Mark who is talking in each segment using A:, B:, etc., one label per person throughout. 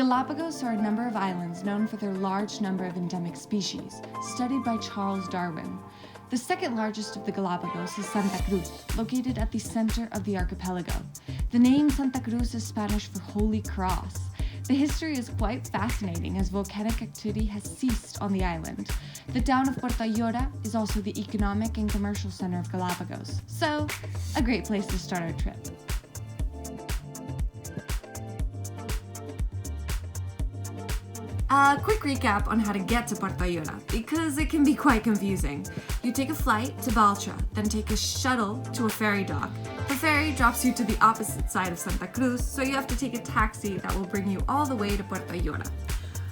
A: Galapagos are a number of islands known for their large number of endemic species, studied by Charles Darwin. The second largest of the Galapagos is Santa Cruz, located at the center of the archipelago. The name Santa Cruz is Spanish for Holy Cross. The history is quite fascinating as volcanic activity has ceased on the island. The town of Puerto Ayora is also the economic and commercial center of Galapagos, so a great place to start our trip. A quick recap on how to get to Puerto Ayora, because it can be quite confusing. You take a flight to Balcha, then take a shuttle to a ferry dock. The ferry drops you to the opposite side of Santa Cruz, so you have to take a taxi that will bring you all the way to Puerto Ayora.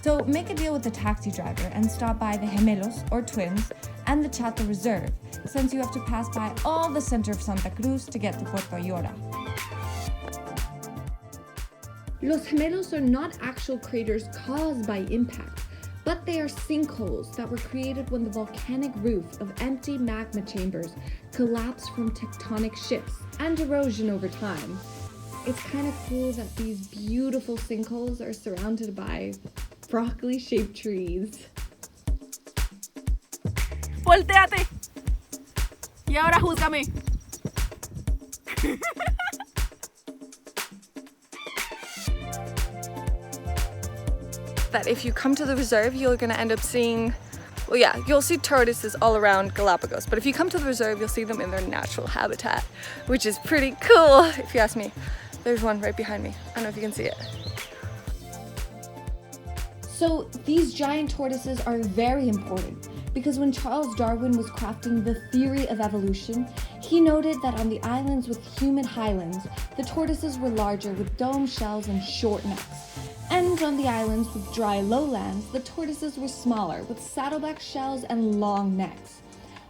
A: So make a deal with the taxi driver and stop by the Gemelos, or twins, and the Chato Reserve, since you have to pass by all the center of Santa Cruz to get to Puerto Ayora. Los Gemelos are not actual craters caused by impact, but they are sinkholes that were created when the volcanic roof of empty magma chambers collapsed from tectonic shifts and erosion over time. It's kind of cool that these beautiful sinkholes are surrounded by broccoli-shaped trees.
B: ¡Voltéate! Y ahora júzgame. That if you come to the reserve, you're gonna end up seeing, well, yeah, you'll see tortoises all around Galapagos, but if you come to the reserve, you'll see them in their natural habitat, which is pretty cool, if you ask me. There's one right behind me. I don't know if you can see it.
A: So these giant tortoises are very important because when Charles Darwin was crafting the theory of evolution, he noted that on the islands with humid highlands, the tortoises were larger with dome shells and short necks. And on the islands with dry lowlands, the tortoises were smaller with saddleback shells and long necks.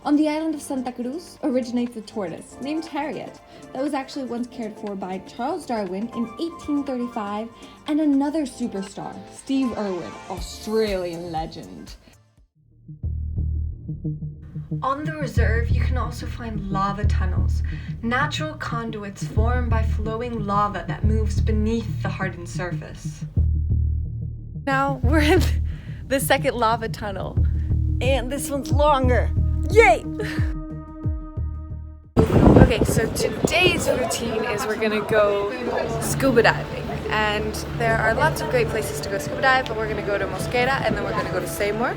A: On the island of Santa Cruz originates a tortoise named Harriet that was actually once cared for by Charles Darwin in 1835 and another superstar, Steve Irwin, Australian legend. On the reserve, you can also find lava tunnels, natural conduits formed by flowing lava that moves beneath the hardened surface.
B: Now we're in the second lava tunnel, and this one's longer. Yay! Okay, so today's routine is we're gonna go scuba diving, and there are lots of great places to go scuba dive, but we're gonna go to Mosquera and then we're gonna go to Seymour.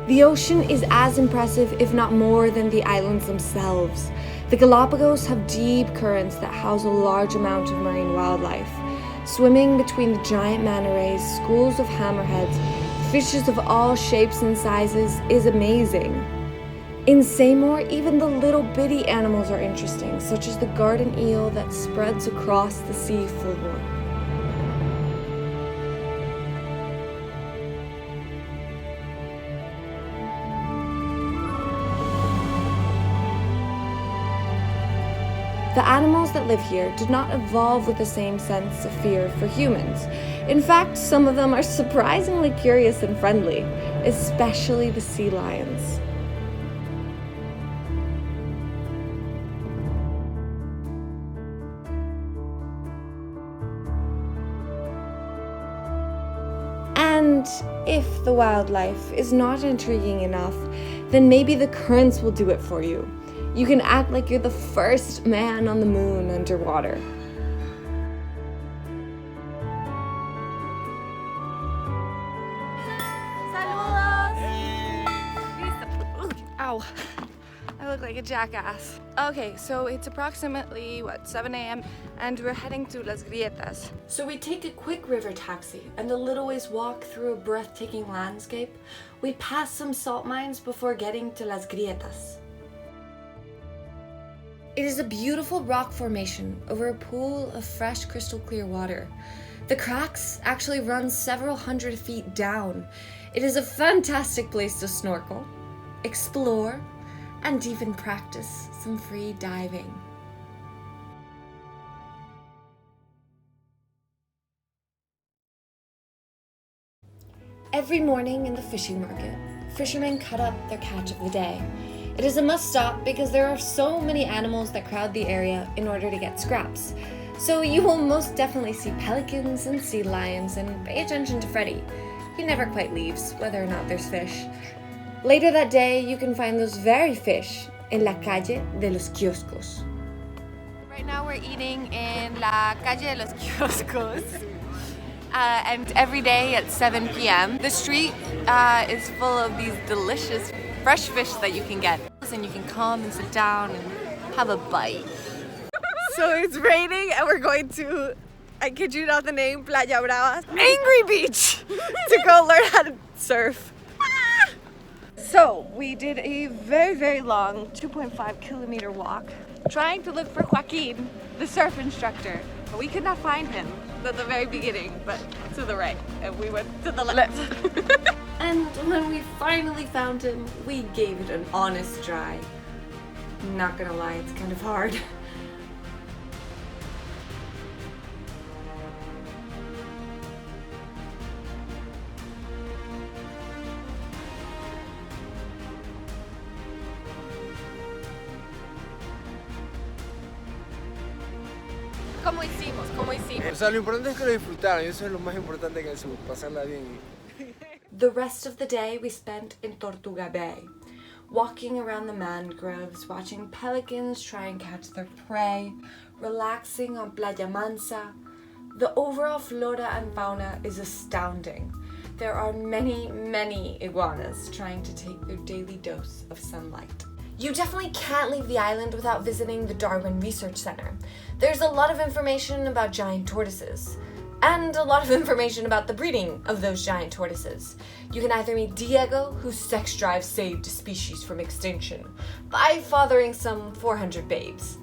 A: The ocean is as impressive, if not more, than the islands themselves. The Galapagos have deep currents that house a large amount of marine wildlife. Swimming between the giant manta rays, schools of hammerheads, fishes of all shapes and sizes is amazing. In Seymour, even the little bitty animals are interesting, such as the garden eel that spreads across the sea floor. The animals that live here did not evolve with the same sense of fear for humans. In fact, some of them are surprisingly curious and friendly, especially the sea lions. And if the wildlife is not intriguing enough, then maybe the currents will do it for you. You can act like you're the first man on the moon underwater.
B: Ow, I look like a jackass. Okay, so it's approximately, 7 a.m. and we're heading to Las Grietas.
A: So we take a quick river taxi and a little ways walk through a breathtaking landscape. We pass some salt mines before getting to Las Grietas. It is a beautiful rock formation over a pool of fresh, crystal clear water. The cracks actually run several hundred feet down. It is a fantastic place to snorkel, explore, and even practice some free diving. Every morning in the fishing market, fishermen cut up their catch of the day. It is a must stop because there are so many animals that crowd the area in order to get scraps.
B: So you will most definitely see pelicans and sea lions, and pay attention to Freddy. He never quite leaves, whether or not there's fish. Later that day, you can find those very fish in la calle de los kioscos. Right now we're eating in la calle de los kioscos. And every day at 7 p.m. the street is full of these delicious fresh fish that you can get. And you can come and sit down and have a bite. So it's raining and we're going to, I kid you not the name, Playa Brava, Angry Beach, to go learn how to surf. So we did a very, very long 2.5 kilometer walk trying to look for Joaquin, the surf instructor, but we could not find him at the very beginning, but to the right, and we went to the left. And when we finally found him, we gave it an honest try. Not gonna lie, it's kind of hard. ¿Cómo hicimos? ¿Cómo hicimos?
C: O sea, lo importante es que lo disfrutaran y eso es lo más importante que el sur, pasarla bien.
B: The rest of the day we spent in Tortuga Bay, walking around the mangroves, watching pelicans try and catch their prey, relaxing on Playa Mansa. The overall flora and fauna is astounding. There are many, many iguanas trying to take their daily dose of sunlight. You definitely can't leave the island without visiting the Darwin Research Center. There's a lot of information about giant tortoises, and a lot of information about the breeding of those giant tortoises. You can either meet Diego, whose sex drive saved a species from extinction by fathering some 400 babes,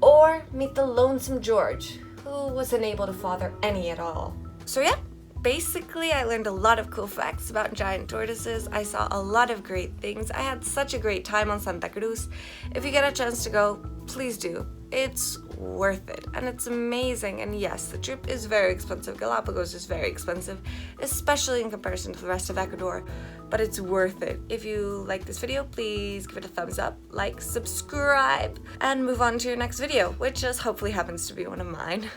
B: or meet the lonesome George, who was unable to father any at all. So yeah, basically I learned a lot of cool facts about giant tortoises. I saw a lot of great things. I had such a great time on Santa Cruz. If you get a chance to go, please do. It's worth it and it's amazing. And yes, the trip is very expensive. Galapagos is very expensive, especially in comparison to the rest of Ecuador, but it's worth it. If you like this video, please give it a thumbs up, like, subscribe, and move on to your next video, which just hopefully happens to be one of mine.